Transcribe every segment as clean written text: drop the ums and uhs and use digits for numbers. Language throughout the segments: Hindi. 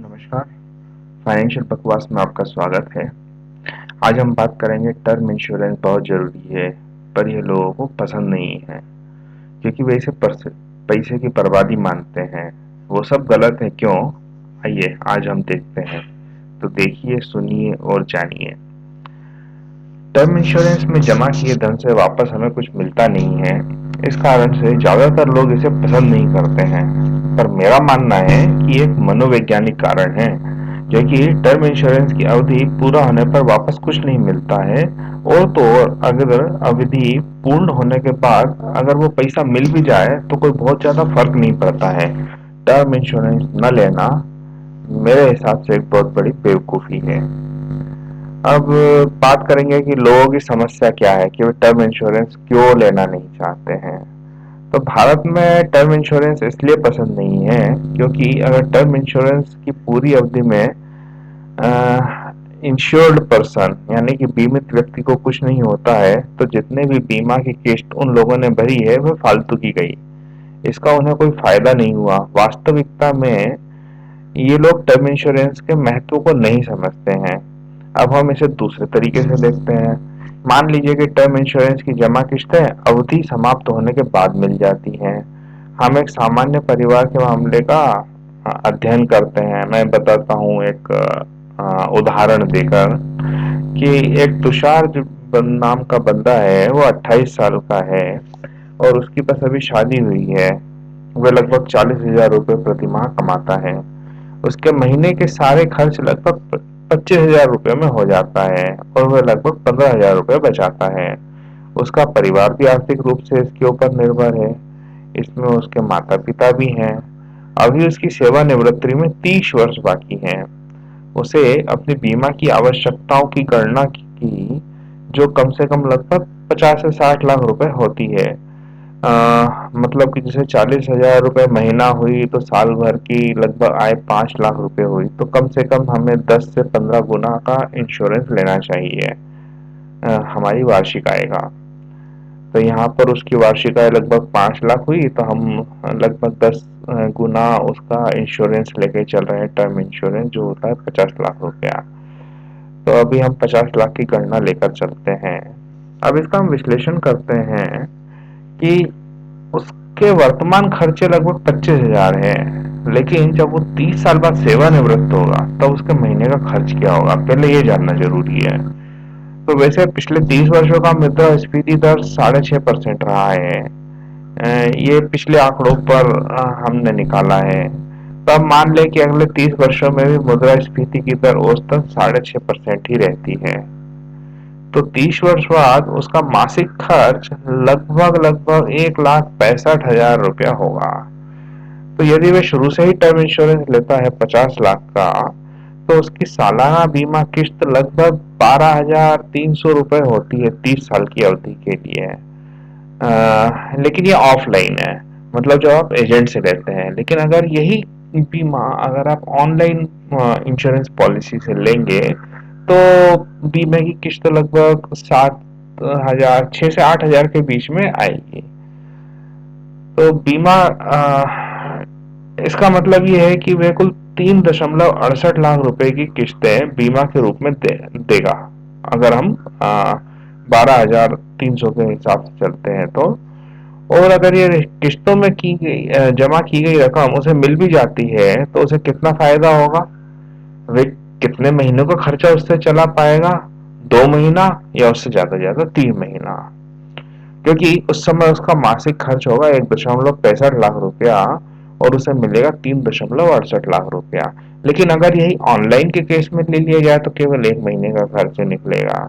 नमस्कार। फाइनेंशियल बकवास में आपका स्वागत है। आज हम बात करेंगे टर्म इंश्योरेंस बहुत ज़रूरी है, पर यह लोगों को पसंद नहीं है क्योंकि वे इसे पैसे की बर्बादी मानते हैं। वो सब गलत है क्यों? आइए आज हम देखते हैं। तो देखिए, सुनिए और जानिए। टर्म इंश्योरेंस में जमा किए धन से वापस हमें कुछ मिलता नहीं है। इस कारण से ज़्यादातर लोग इसे पसंद नहीं करते हैं। पर मेरा मानना है कि एक मनोवैज्ञानिक कारण है, जो कि टर्म इंश्योरेंस की अवधि पूरा होने पर वापस कुछ नहीं मिलता है। और तो और अगर अवधि पूर्ण होने के बाद अगर वो पैसा मिल भी जाए तो कोई बहुत ज़्यादा फर्क नहीं पड़ता है। टर्म इंश्योरेंस न लेना मेरे हिसाब से एक बहुत बड़ी बेवकूफ़ी है। अब बात करेंगे कि लोगों की समस्या क्या है, कि वे टर्म इंश्योरेंस क्यों लेना नहीं चाहते हैं। तो भारत में टर्म इंश्योरेंस इसलिए पसंद नहीं है क्योंकि अगर टर्म इंश्योरेंस की पूरी अवधि में इंश्योर्ड पर्सन यानी कि बीमित व्यक्ति को कुछ नहीं होता है तो जितने भी बीमा की किस्त उन लोगों ने भरी है वह फालतू की गई। इसका उन्हें कोई फायदा नहीं हुआ। वास्तविकता में ये लोग टर्म इंश्योरेंस के महत्व को नहीं समझते हैं। अब हम इसे दूसरे तरीके से देखते हैं। मान लीजिए कि टर्म इंश्योरेंस की जमा किस्तें अवधि समाप्त होने के बाद मिल जाती हैं। हम एक सामान्य परिवार के मामले का अध्ययन करते हैं। मैं बताता हूँ एक उदाहरण देकर कि एक तुषार जो नाम का बंदा है, वो 28 साल का है और उसकी बस अभी शादी हुई है। वह लगभग 40,000 रुपये प्रति माह कमाता है। उसके महीने के सारे खर्च लगभग 25,000 रुपये में हो जाता है और वह लगभग 15,000 रुपये बचाता है। उसका परिवार भी आर्थिक रूप से इसके ऊपर निर्भर है। इसमें उसके माता पिता भी हैं। अभी उसकी सेवानिवृत्ति में 30 वर्ष बाकी हैं। उसे अपनी बीमा की आवश्यकताओं की गणना की, जो कम से कम लगभग 50 से 60 लाख रुपए होती है। मतलब कि जैसे 40,000 रुपये महीना हुई तो साल भर की लगभग आय 5 लाख रुपए हुई, तो कम से कम हमें 10 से 15 गुना का इंश्योरेंस लेना चाहिए हमारी वार्षिक आय का। तो यहाँ पर उसकी वार्षिक आय लगभग 5 लाख हुई, तो हम लगभग 10 गुना उसका इंश्योरेंस लेके चल रहे हैं। टर्म इंश्योरेंस जो होता है 50 लाख रुपया। तो अभी हम 50 लाख की गणना लेकर चलते हैं। अब इसका हम विश्लेषण करते हैं कि उसके वर्तमान खर्चे लगभग 25,000 है, लेकिन जब वो 30 साल बाद सेवानिवृत्त होगा तब उसके महीने का खर्च क्या होगा, पहले ये जानना जरूरी है। तो वैसे पिछले 30 वर्षों का मुद्रास्फीति दर 6.5% रहा है। ये पिछले आंकड़ों पर हमने निकाला है। तो अब मान लें कि अगले 30 वर्षों में भी मुद्रास्फीति की दर औसतन 6.5% ही रहती है। तो 30 वर्ष बाद उसका मासिक खर्च लगभग 1,65,000 रुपया होगा। तो यदि वह शुरू से ही टर्म इंश्योरेंस लेता है 50 लाख का, तो उसकी सालाना बीमा किस्त लगभग 12,300 रुपये होती है 30 साल की अवधि के लिए। लेकिन ये ऑफलाइन है, मतलब जब आप एजेंट से लेते हैं। लेकिन अगर यही बीमा अगर आप ऑनलाइन इंश्योरेंस पॉलिसी से लेंगे तो बीमे की किस्त लगभग 7,000 6 से 8,000 के बीच में आएगी। तो बीमा इसका मतलब ये है कि वे कुल 3.68 लाख रुपए की किस्तें बीमा के रूप में देगा, अगर हम 12,300 के हिसाब से चलते हैं तो। और अगर ये किस्तों में की गई जमा की गई रकम उसे मिल भी जाती है तो उसे कितना फायदा होगा? वे कितने महीनों का खर्चा उससे चला पाएगा? 2 महीना या उससे ज्यादा 3 महीना? क्योंकि उस समय उसका मासिक खर्च होगा 1.65 लाख रुपया और उसे मिलेगा 3.68 लाख रुपया। लेकिन अगर यही ऑनलाइन के केस में ले लिया जाए तो केवल 1 महीने का खर्च निकलेगा।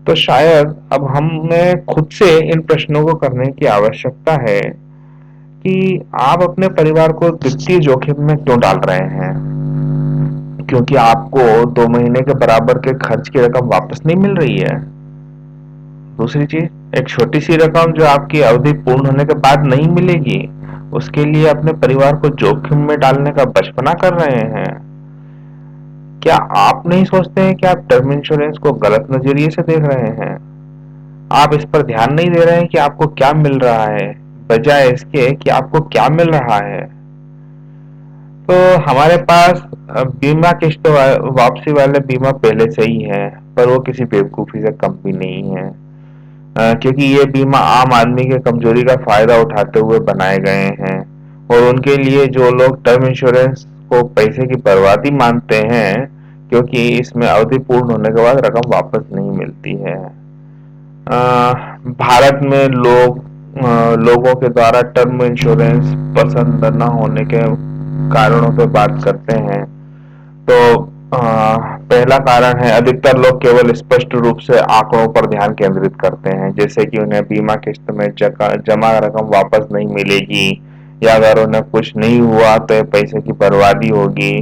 तो शायद अब हमें खुद से इन प्रश्नों को करने की आवश्यकता है कि आप अपने परिवार को वित्तीय जोखिम में क्यों डाल रहे हैं? क्योंकि आपको 2 महीने के बराबर के खर्च की रकम वापस नहीं मिल रही है। दूसरी चीज, एक छोटी सी रकम जो आपकी अवधि पूर्ण होने के बाद नहीं मिलेगी, उसके लिए अपने परिवार को जोखिम में डालने का बचपना कर रहे हैं। क्या आप नहीं सोचते हैं कि आप टर्म इंश्योरेंस को गलत नजरिए से देख रहे हैं? आप इस पर ध्यान नहीं दे रहे हैं कि आपको क्या मिल रहा है, बजाय इसके कि आपको क्या मिल रहा है। तो हमारे पास बीमा किस्त वापसी वाले बीमा पहले से ही है, पर वो किसी बेवकूफी से कम भी नहीं है। क्योंकि ये बीमा आम आदमी के कमजोरी का फायदा उठाते हुए बनाए गए हैं, और उनके लिए जो लोग टर्म इंश्योरेंस को पैसे की बर्बादी मानते हैं, क्योंकि इसमें अवधि पूर्ण होने के बाद रकम वापस नहीं मिलती है। भारत में लोगों के द्वारा टर्म इंश्योरेंस पसंद न होने के कारणों पर बात करते हैं। तो पहला कारण है, अधिकतर लोग केवल स्पष्ट रूप से आंकड़ों पर ध्यान केंद्रित करते हैं, जैसे कि उन्हें बीमा किस्त में जमा रकम वापस नहीं मिलेगी, या अगर उन्हें कुछ नहीं हुआ तो पैसे की बर्बादी होगी।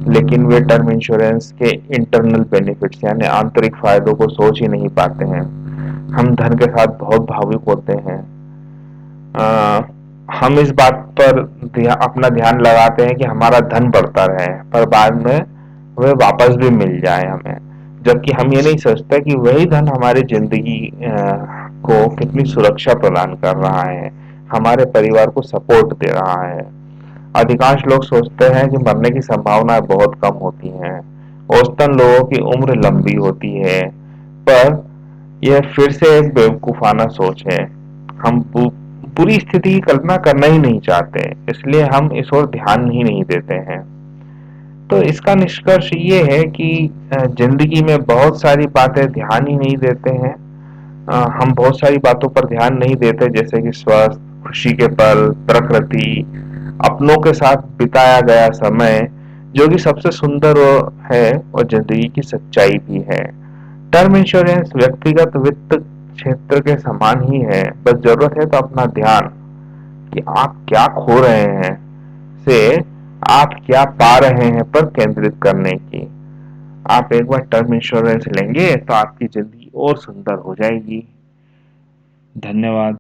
लेकिन वे टर्म इंश्योरेंस के इंटरनल बेनिफिट्स यानी आंतरिक फायदों को सोच ही नहीं पाते हैं। हम धन के साथ बहुत भावुक होते हैं। अ, हम इस बात पर अपना ध्यान लगाते हैं कि हमारा धन बढ़ता रहे, पर बाद में वह वापस भी मिल जाए हमें। जबकि हम ये नहीं सोचते कि वही धन हमारी जिंदगी को कितनी सुरक्षा प्रदान कर रहा है, हमारे परिवार को सपोर्ट दे रहा है। अधिकांश लोग सोचते हैं कि मरने की संभावनाएं बहुत कम होती हैं। औसतन लोगों की उम्र लंबी होती है, पर यह फिर से एक बेवकूफाना सोच है। हम बुरी स्थिति की कल्पना करना ही नहीं चाहते, इसलिए हम इस ओर ध्यान ही नहीं देते हैं। तो इसका निष्कर्ष ये है कि जिंदगी में बहुत सारी बातें ध्यान ही नहीं देते हैं। हम बहुत सारी बातों पर ध्यान नहीं देते, जैसे कि स्वास्थ्य, खुशी के पल, प्रकृति, अपनों के साथ बिताया गया समय, जो कि सबसे सुंदर है और जिंदगी की सच्चाई भी है। टर्म इंश्योरेंस व्यक्तिगत वित्त क्षेत्र के समान ही है, बस जरूरत है तो अपना ध्यान कि आप क्या खो रहे हैं से आप क्या पा रहे हैं पर केंद्रित करने की। आप एक बार टर्म इंश्योरेंस लेंगे तो आपकी जिंदगी और सुंदर हो जाएगी। धन्यवाद।